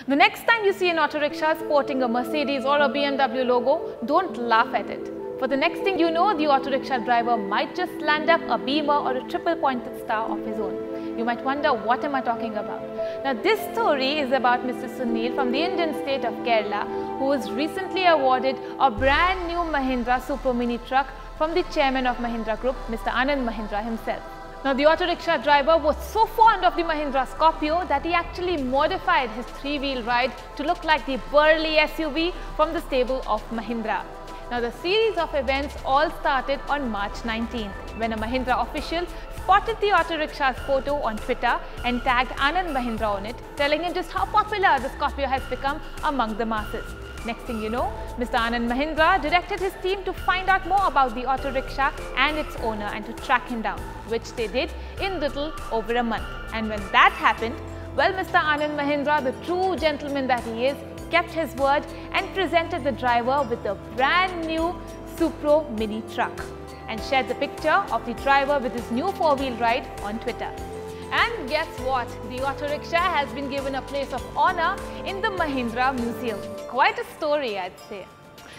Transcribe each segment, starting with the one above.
The next time you see an auto rickshaw sporting a Mercedes or a BMW logo, don't laugh at it. For the next thing you know, the auto rickshaw driver might just land up a beamer or a triple pointed star of his own. You might wonder, what am I talking about? Now this story is about Mr. Sunil from the Indian state of Kerala, who was recently awarded a brand new Mahindra Super Mini truck from the chairman of Mahindra Group, Mr. Anand Mahindra himself. Now the auto rickshaw driver was so fond of the Mahindra Scorpio that he actually modified his three-wheel ride to look like the burly SUV from the stable of Mahindra. Now the series of events all started on March 19th when a Mahindra official spotted the auto rickshaw's photo on Twitter and tagged Anand Mahindra on it, telling him just how popular the Scorpio has become among the masses. Next thing you know, Mr. Anand Mahindra directed his team to find out more about the auto rickshaw and its owner and to track him down, which they did in little over a month. And when that happened, well, Mr. Anand Mahindra, the true gentleman that he is, kept his word and presented the driver with a brand new Supro Mini truck and shared the picture of the driver with his new four-wheel ride on Twitter. And guess what? The auto rickshaw has been given a place of honor in the Mahindra Museum. Quite a story, I'd say.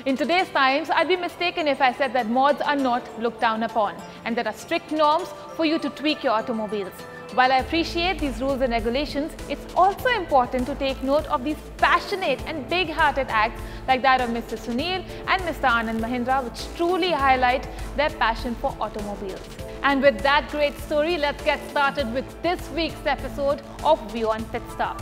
In today's times, I'd be mistaken if I said that mods are not looked down upon and there are strict norms for you to tweak your automobiles. While I appreciate these rules and regulations, it's also important to take note of these passionate and big-hearted acts like that of Mr. Sunil and Mr. Anand Mahindra, which truly highlight their passion for automobiles. And with that great story, let's get started with this week's episode of WION Pitstop.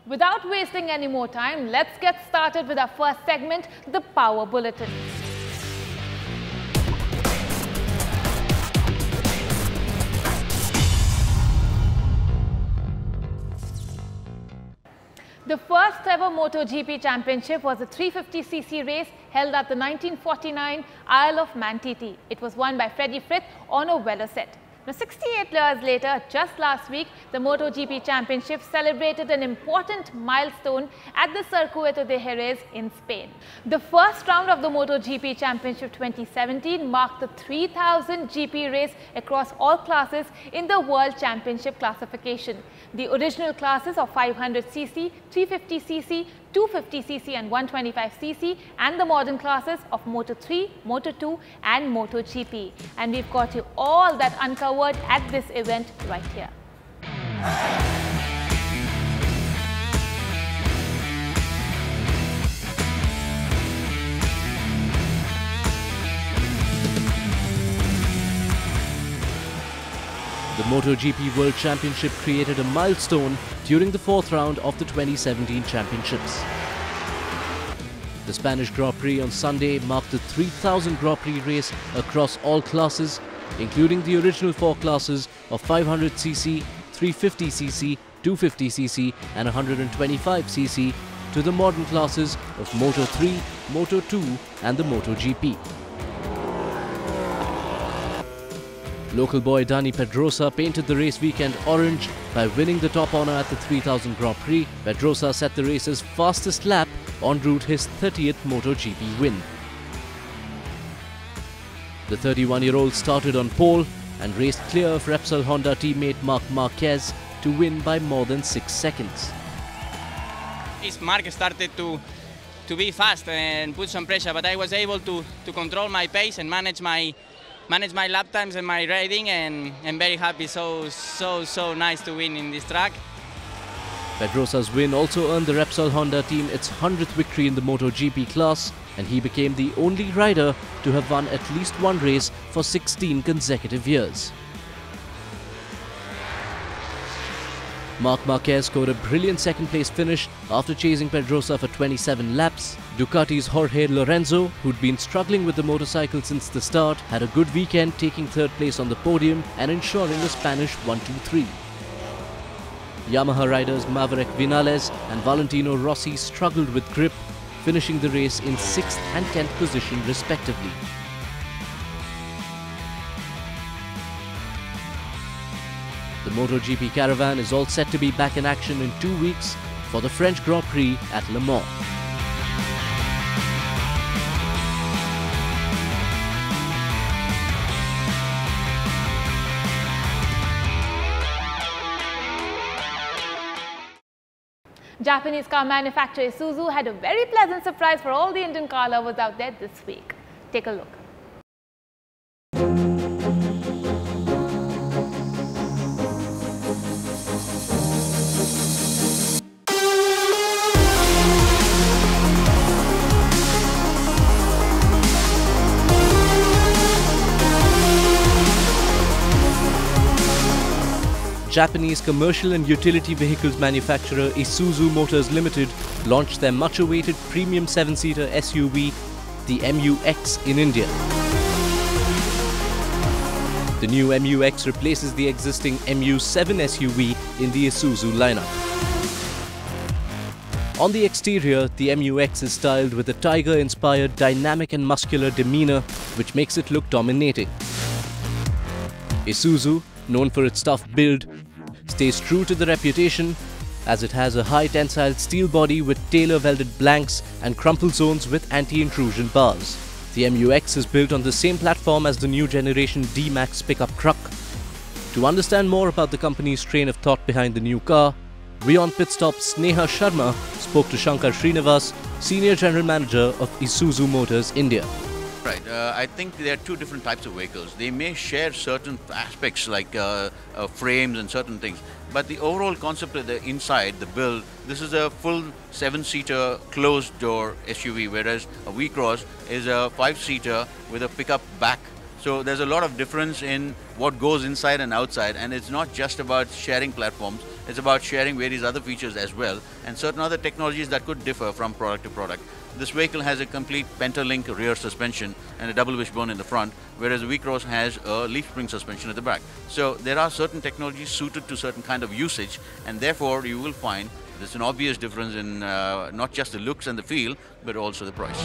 Without wasting any more time, let's get started with our first segment, the Power Bulletin. The first ever Motogp championship was a 350cc race held at the 1949 Isle of Man TT. It was won by Freddie Frith on a Veloset. Now, 68 years later, just last week, the Motogp Championship celebrated an important milestone at the Circuito de Jerez in Spain. The first round of the Motogp Championship 2017 marked the 3000 GP race across all classes in the World Championship classification. The original classes of 500cc, 350cc, 250cc and 125cc, and the modern classes of Moto3, Moto2 and MotoGP. And we've got you all that uncovered at this event right here. The MotoGP World Championship created a milestone during the fourth round of the 2017 championships. The Spanish Grand Prix on Sunday marked the 3000 Grand Prix race across all classes, including the original four classes of 500cc, 350cc, 250cc and 125cc to the modern classes of Moto3, Moto2 and the MotoGP. Local boy Dani Pedrosa painted the race weekend orange by winning the top honour at the 3000 Grand Prix. Pedrosa set the race's fastest lap en route his 30th MotoGP win. The 31-year-old started on pole and raced clear of Repsol Honda teammate Marc Marquez to win by more than 6 seconds. Marc started to be fast and put some pressure, but I was able to control my pace and manage my lap times and my riding, and I'm very happy. So nice to win in this track. Pedrosa's win also earned the Repsol Honda team its 100th victory in the MotoGP class, and he became the only rider to have won at least one race for 16 consecutive years. Marc Marquez scored a brilliant second-place finish after chasing Pedrosa for 27 laps. Ducati's Jorge Lorenzo, who'd been struggling with the motorcycle since the start, had a good weekend, taking third place on the podium and ensuring a Spanish 1-2-3. Yamaha riders Maverick Vinales and Valentino Rossi struggled with grip, finishing the race in 6th and 10th position respectively. The MotoGP caravan is all set to be back in action in 2 weeks for the French Grand Prix at Le Mans. Japanese car manufacturer Isuzu had a very pleasant surprise for all the Indian car lovers out there this week. Take a look. Japanese commercial and utility vehicles manufacturer Isuzu Motors Limited launched their much-awaited premium 7-seater SUV, the MU-X, in India. The new MU-X replaces the existing MU-7 SUV in the Isuzu lineup. On the exterior, the MU-X is styled with a tiger-inspired dynamic and muscular demeanor, which makes it look dominating. Isuzu, known for its tough build, stays true to the reputation as it has a high tensile steel body with tailor welded blanks and crumple zones with anti-intrusion bars. The MU-X is built on the same platform as the new generation D-Max pickup truck. To understand more about the company's train of thought behind the new car, WION Pitstop's Sneha Sharma spoke to Shankar Srinivas, Senior General Manager of Isuzu Motors India. Right. I think there are two different types of vehicles. They may share certain aspects like frames and certain things, but the overall concept of the inside, the build, this is a full 7-seater closed door SUV, whereas a V-Cross is a 5-seater with a pickup back. So there's a lot of difference in what goes inside and outside, and it's not just about sharing platforms, it's about sharing various other features as well, and certain other technologies that could differ from product to product. This vehicle has a complete Pentalink rear suspension and a double wishbone in the front, whereas the V-Cross has a leaf spring suspension at the back. So there are certain technologies suited to certain kind of usage, and therefore you will find there's an obvious difference in not just the looks and the feel, but also the price.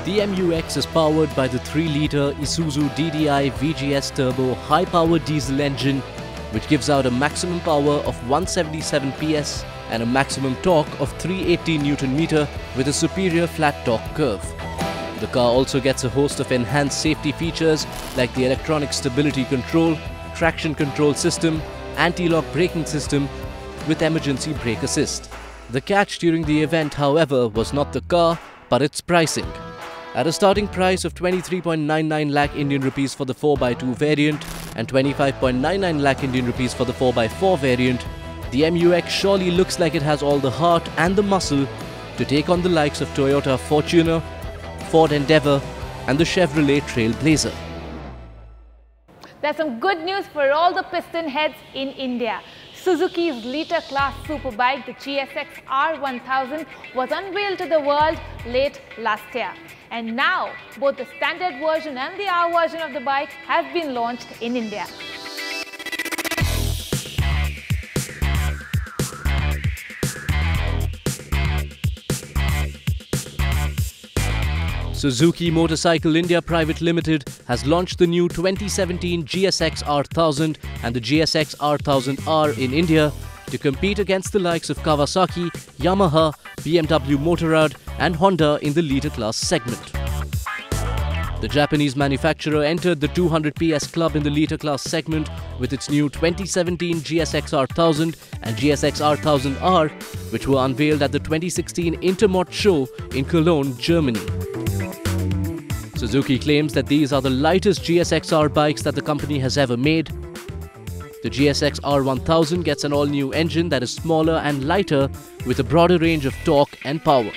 The MU-X is powered by the 3-litre Isuzu DDI VGS Turbo high-powered diesel engine, which gives out a maximum power of 177 PS and a maximum torque of 380 Nm with a superior flat torque curve. The car also gets a host of enhanced safety features like the electronic stability control, traction control system, anti-lock braking system with emergency brake assist. The catch during the event, however, was not the car, but its pricing. At a starting price of 23.99 lakh Indian rupees for the 4x2 variant and 25.99 lakh Indian rupees for the 4x4 variant, the MU-X surely looks like it has all the heart and the muscle to take on the likes of Toyota Fortuner, Ford Endeavour and the Chevrolet Trailblazer. There's some good news for all the piston heads in India. Suzuki's liter class superbike, the GSX R1000, was unveiled to the world late last year. And now, both the standard version and the R version of the bike have been launched in India. Suzuki Motorcycle India Private Limited has launched the new 2017 GSX R1000 and the GSX R1000R in India to compete against the likes of Kawasaki, Yamaha, BMW Motorrad and Honda in the liter class segment. The Japanese manufacturer entered the 200 PS club in the liter class segment with its new 2017 GSX R1000 and GSX R1000R, which were unveiled at the 2016 Intermot show in Cologne, Germany. Suzuki claims that these are the lightest GSX-R bikes that the company has ever made. The GSX R1000 gets an all-new engine that is smaller and lighter with a broader range of torque and power.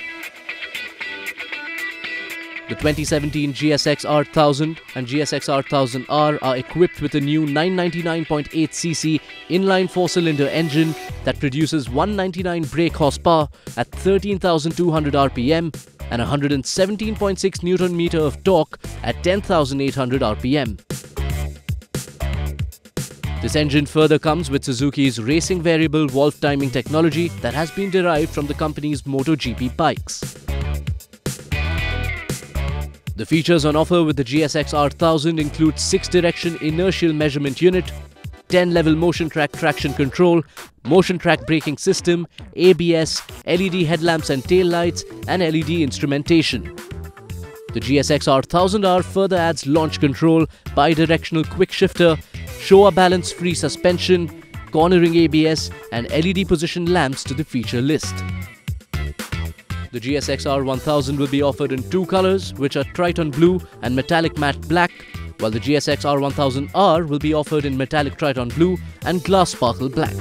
The 2017 GSX R1000 and GSX R1000R are equipped with a new 999.8cc inline 4-cylinder engine that produces 199 brake horsepower at 13,200 RPM and 117.6 Nm of torque at 10,800 RPM. This engine further comes with Suzuki's racing variable valve timing technology that has been derived from the company's Motogp bikes. The features on offer with the GSX R1000 include 6-direction inertial measurement unit, 10-level motion track traction control, motion track braking system, ABS, LED headlamps and tail lights, and LED instrumentation. The GSX R1000R further adds launch control, bi-directional quick shifter, show balance-free suspension, cornering ABS and LED position lamps to the feature list. The GSX-R 1000 will be offered in two colors, which are Triton Blue and Metallic Matte Black, while the GSX-R 1000R will be offered in Metallic Triton Blue and Glass Sparkle Black.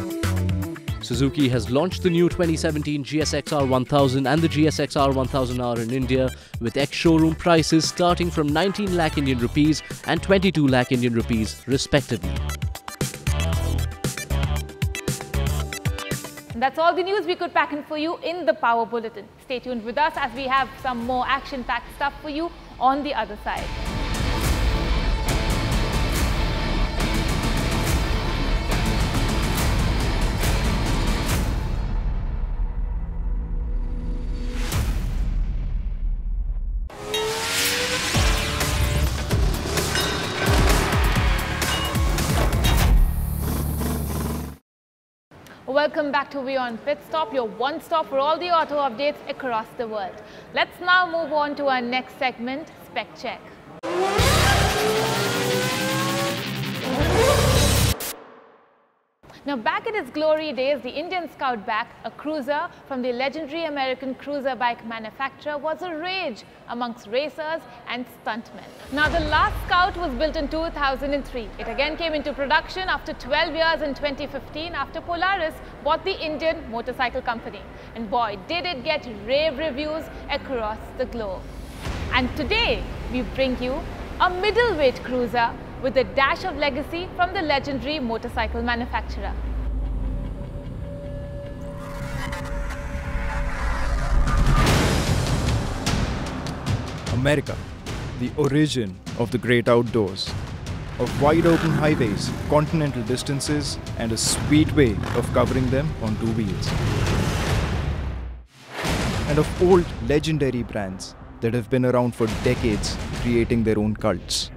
Suzuki has launched the new 2017 GSX-R 1000 and the GSX-R 1000R in India with ex-showroom prices starting from 19 lakh Indian rupees and 22 lakh Indian rupees respectively. That's all the news we could pack in for you in the Power Bulletin. Stay tuned with us as we have some more action-packed stuff for you on the other side. Welcome back to WION Pitstop, your one-stop for all the auto updates across the world. Let's now move on to our next segment, Spec Check. Now, back in its glory days, the Indian Scoutback, a cruiser from the legendary American cruiser bike manufacturer, was a rage amongst racers and stuntmen. Now, the last Scout was built in 2003. It again came into production after 12 years in 2015 after Polaris bought the Indian motorcycle company. And boy, did it get rave reviews across the globe. And today, we bring you a middleweight cruiser with a dash of legacy from the legendary motorcycle manufacturer. America, the origin of the great outdoors, of wide open highways, continental distances, and a sweet way of covering them on two wheels. And of old legendary brands that have been around for decades, creating their own cults.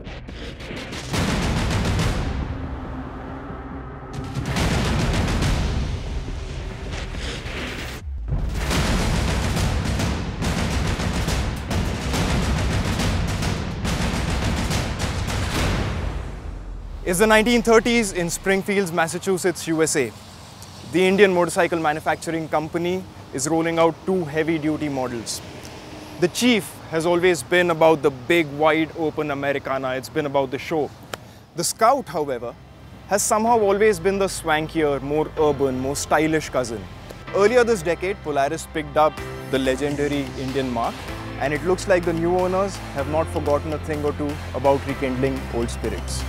It's the 1930s in Springfield, Massachusetts, USA. The Indian Motorcycle Manufacturing Company is rolling out two heavy-duty models. The Chief has always been about the big, wide open Americana. It's been about the show. The Scout, however, has somehow always been the swankier, more urban, more stylish cousin. Earlier this decade, Polaris picked up the legendary Indian mark, and it looks like the new owners have not forgotten a thing or two about rekindling old spirits.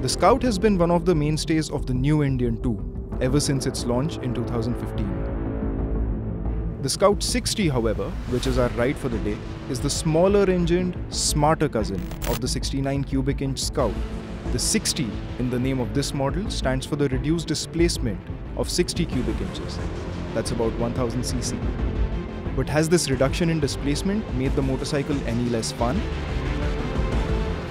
The Scout has been one of the mainstays of the new Indian too, ever since its launch in 2015. The Scout 60, however, which is our ride for the day, is the smaller engined, smarter cousin of the 69 cubic inch Scout. The 60 in the name of this model stands for the reduced displacement of 60 cubic inches. That's about 1000 cc. But has this reduction in displacement made the motorcycle any less fun?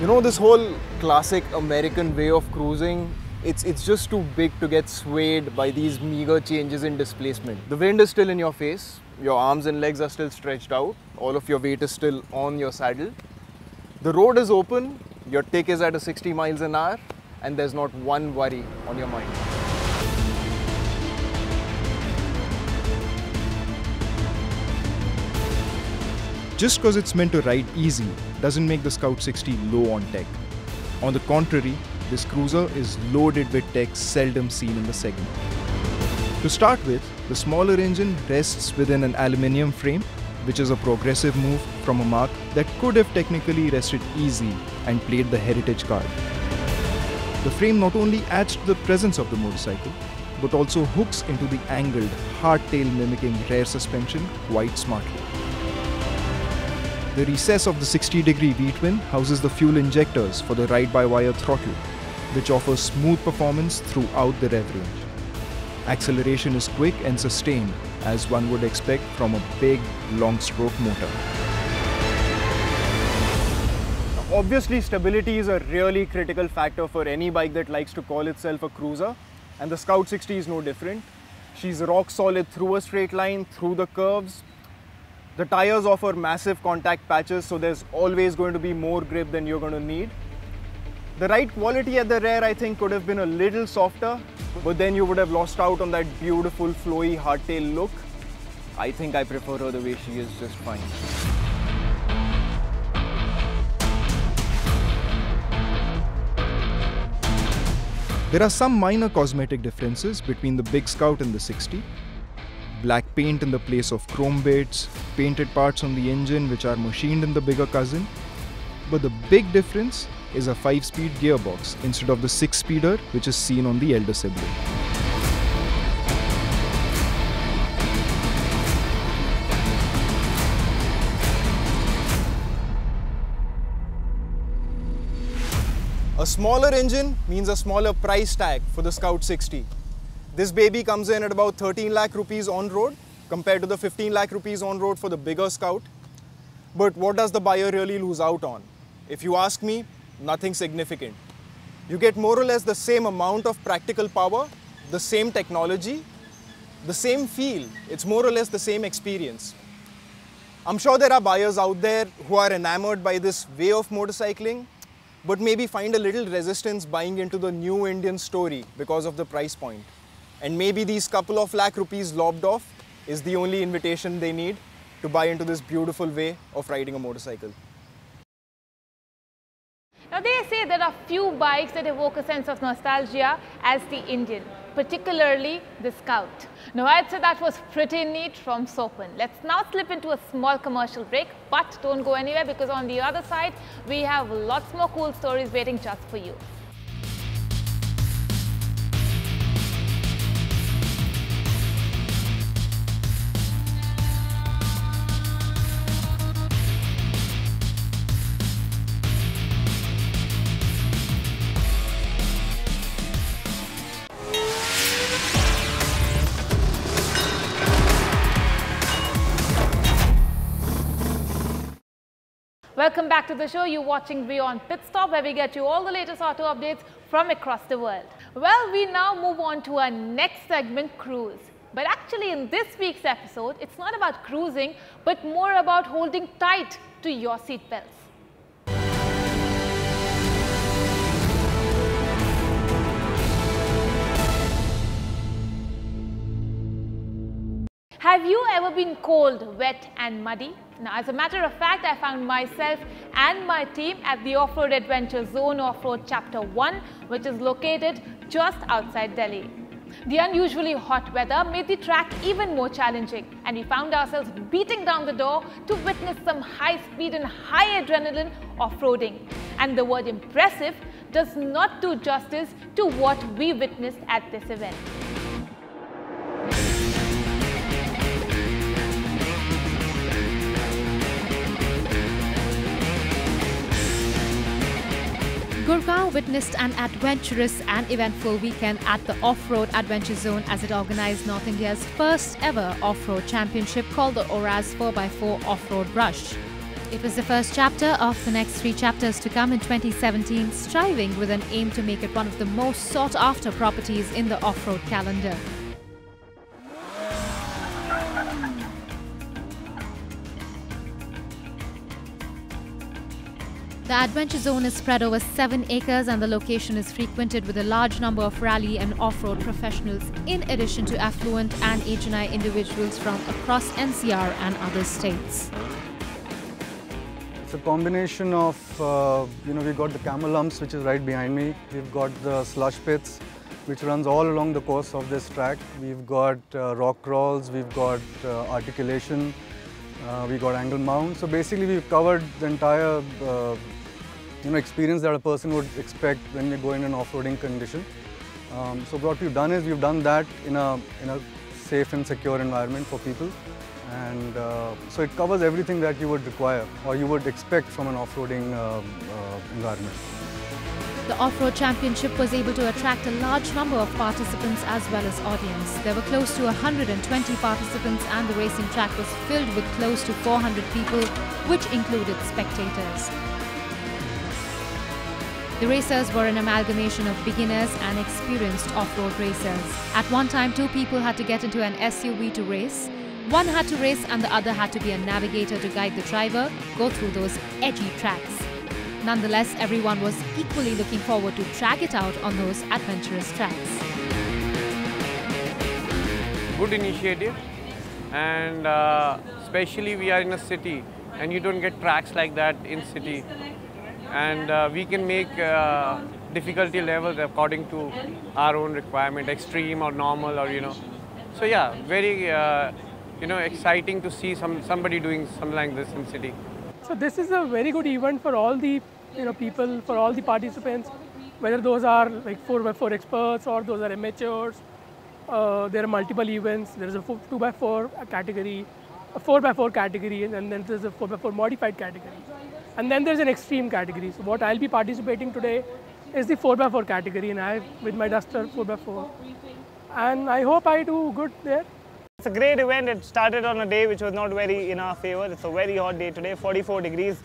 You know, this whole classic American way of cruising, it's just too big to get swayed by these meager changes in displacement. The wind is still in your face, your arms and legs are still stretched out, all of your weight is still on your saddle. The road is open, your tick is at 60 miles an hour, and there's not one worry on your mind. Just because it's meant to ride easy doesn't make the Scout 60 low on tech. On the contrary, this cruiser is loaded with tech seldom seen in the segment. To start with, the smaller engine rests within an aluminium frame, which is a progressive move from a mark that could have technically rested easy and played the heritage card. The frame not only adds to the presence of the motorcycle, but also hooks into the angled, hardtail mimicking rear suspension quite smartly. The recess of the 60-degree V-twin houses the fuel injectors for the ride-by-wire throttle, which offers smooth performance throughout the rev range. Acceleration is quick and sustained, as one would expect from a big, long-stroke motor. Obviously, stability is a really critical factor for any bike that likes to call itself a cruiser, and the Scout 60 is no different. She's rock solid through a straight line, through the curves. The tires offer massive contact patches, so there's always going to be more grip than you're going to need. The ride quality at the rear, I think, could have been a little softer, but then you would have lost out on that beautiful flowy hardtail look. I think I prefer her the way she is just fine. There are some minor cosmetic differences between the Big Scout and the 60. Black paint in the place of chrome bits, painted parts on the engine which are machined in the bigger cousin. But the big difference is a 5-speed gearbox instead of the 6-speeder which is seen on the elder sibling. A smaller engine means a smaller price tag for the Scout 60. This baby comes in at about 13 lakh rupees on road compared to the 15 lakh rupees on road for the bigger Scout. But what does the buyer really lose out on? If you ask me, nothing significant. You get more or less the same amount of practical power, the same technology, the same feel. It's more or less the same experience. I'm sure there are buyers out there who are enamored by this way of motorcycling, but maybe find a little resistance buying into the new Indian story because of the price point. And maybe these couple of lakh rupees lobbed off is the only invitation they need to buy into this beautiful way of riding a motorcycle. Now they say there are few bikes that evoke a sense of nostalgia as the Indian, particularly the Scout. Now I'd say that was pretty neat from Sopan. Let's now slip into a small commercial break, but don't go anywhere because on the other side we have lots more cool stories waiting just for you. Welcome back to the show. You're watching WION Pitstop, where we get you all the latest auto updates from across the world. Well, we now move on to our next segment, Cruise. But actually in this week's episode, it's not about cruising, but more about holding tight to your seatbelts. Have you ever been cold, wet and muddy? Now, as a matter of fact, I found myself and my team at the Off-Road Adventure Zone Off-Road Chapter 1, which is located just outside Delhi. The unusually hot weather made the track even more challenging, and we found ourselves beating down the door to witness some high-speed and high-adrenaline off-roading. And the word impressive does not do justice to what we witnessed at this event. Gurgaon witnessed an adventurous and eventful weekend at the Off-Road Adventure Zone as it organized North India's first ever off-road championship called the ORAS 4x4 Off-Road Rush. It was the first chapter of the next 3 chapters to come in 2017, striving with an aim to make it one of the most sought-after properties in the off-road calendar. The Adventure Zone is spread over 7 acres and the location is frequented with a large number of rally and off-road professionals, in addition to affluent and HNI individuals from across NCR and other states. It's a combination of, we've got the camel lumps, which is right behind me. We've got the slush pits, which runs all along the course of this track. We've got rock crawls, we've got articulation, we got angle mount. So basically we've covered the entire experience that a person would expect when they go in an off-roading condition. So what we've done is we've done that in a safe and secure environment for people, and so it covers everything that you would require or you would expect from an off-roading environment. The Off-Road Championship was able to attract a large number of participants as well as audience. There were close to 120 participants and the racing track was filled with close to 400 people, which included spectators. The racers were an amalgamation of beginners and experienced off-road racers. At one time, two people had to get into an SUV to race. One had to race and the other had to be a navigator to guide the driver go through those edgy tracks. Nonetheless, everyone was equally looking forward to drag it out on those adventurous tracks. Good initiative, and especially we are in a city and you don't get tracks like that in city, and we can make difficulty levels according to our own requirement, extreme or normal, or so yeah, very exciting to see somebody doing something like this in city. So this is a very good event for all the people, for all the participants, whether those are like 4x4 experts or those are amateurs. There are multiple events. There is a 2x4 category, a 4x4 category, and then there's a 4x4 modified category. And then there's an extreme category. So what I'll be participating today is the 4x4 category, and I with my Duster 4x4. And I hope I do good there. It's a great event. It started on a day which was not very in our favor. It's a very hot day today, 44 degrees.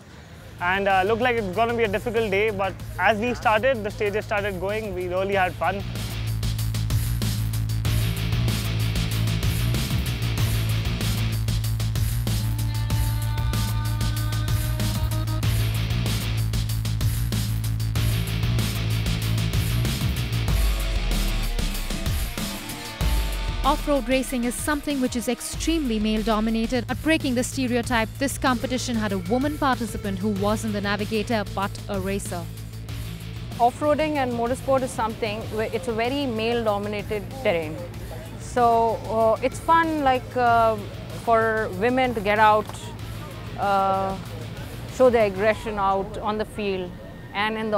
And looked like it's going to be a difficult day, but as we started, the stages started going, we really had fun. Off-road racing is something which is extremely male-dominated. At breaking the stereotype, this competition had a woman participant who wasn't the navigator but a racer. Off-roading and motorsport is something where it's a very male-dominated terrain. So it's fun, like for women to get out, show their aggression out on the field and in the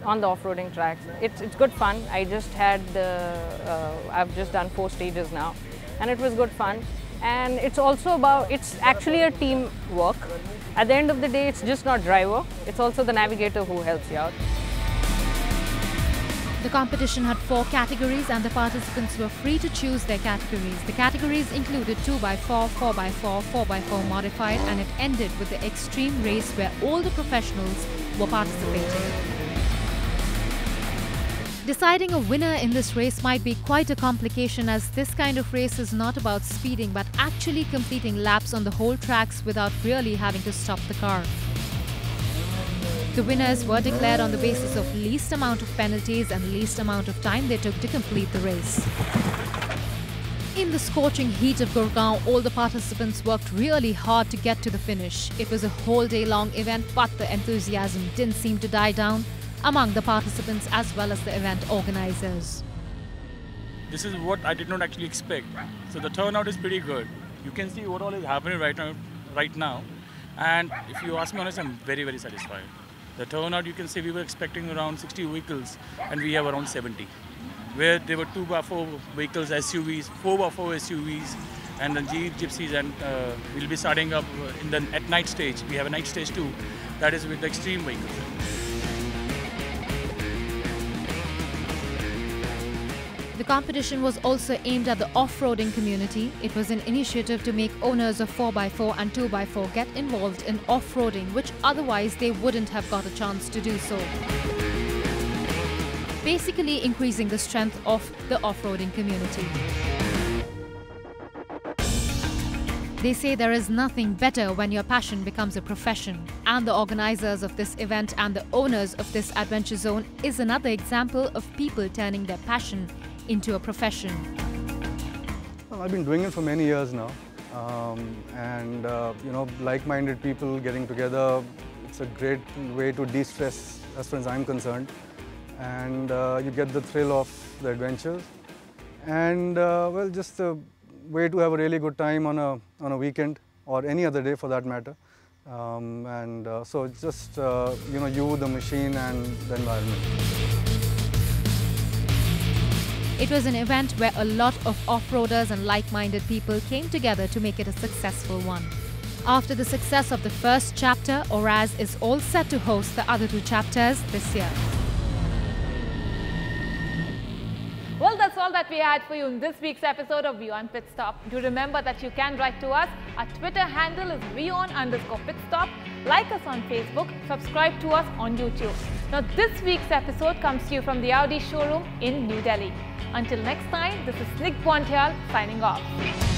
on the off-roading tracks. It's good fun. I've just done 4 stages now, and it was good fun. And it's actually a team work. At the end of the day, it's just not driver, it's also the navigator who helps you out. The competition had 4 categories and the participants were free to choose their categories. The categories included 2x4, 4x4, 4x4 modified, and it ended with the extreme race where all the professionals were participating. Deciding a winner in this race might be quite a complication, as this kind of race is not about speeding but actually completing laps on the whole tracks without really having to stop the car. The winners were declared on the basis of least amount of penalties and least amount of time they took to complete the race. In the scorching heat of Gurgaon, all the participants worked really hard to get to the finish. It was a whole day long event, but the enthusiasm didn't seem to die down among the participants as well as the event organizers. This is what I did not actually expect. So the turnout is pretty good. You can see what all is happening right now. And if you ask me honestly, I'm very, very satisfied. The turnout, you can see we were expecting around 60 vehicles and we have around 70. Where there were 2x4 vehicles, SUVs, 4x4 SUVs, and then gypsies, and we'll be starting up at night stage. We have a night stage too, that is with the extreme vehicles. The competition was also aimed at the off-roading community. It was an initiative to make owners of 4x4 and 2x4 get involved in off-roading, which otherwise they wouldn't have got a chance to do so. Basically increasing the strength of the off-roading community. They say there is nothing better when your passion becomes a profession, and the organizers of this event and the owners of this adventure zone is another example of people turning their passion into a profession. Well, I've been doing it for many years now, like-minded people getting together, it's a great way to de-stress as far as I'm concerned, and you get the thrill of the adventures, and well, just a way to have a really good time on a weekend or any other day for that matter, so it's just you, the machine, and the environment. It was an event where a lot of off-roaders and like-minded people came together to make it a successful one. After the success of the first chapter, Oraz is all set to host the other 2 chapters this year. Well, that's all that that we had for you in this week's episode of WION Pitstop. Do remember that you can write to us. Our Twitter handle is WION_Pitstop. Like us on Facebook. Subscribe to us on YouTube. Now, this week's episode comes to you from the Audi showroom in New Delhi. Until next time, this is Nick Pontial signing off.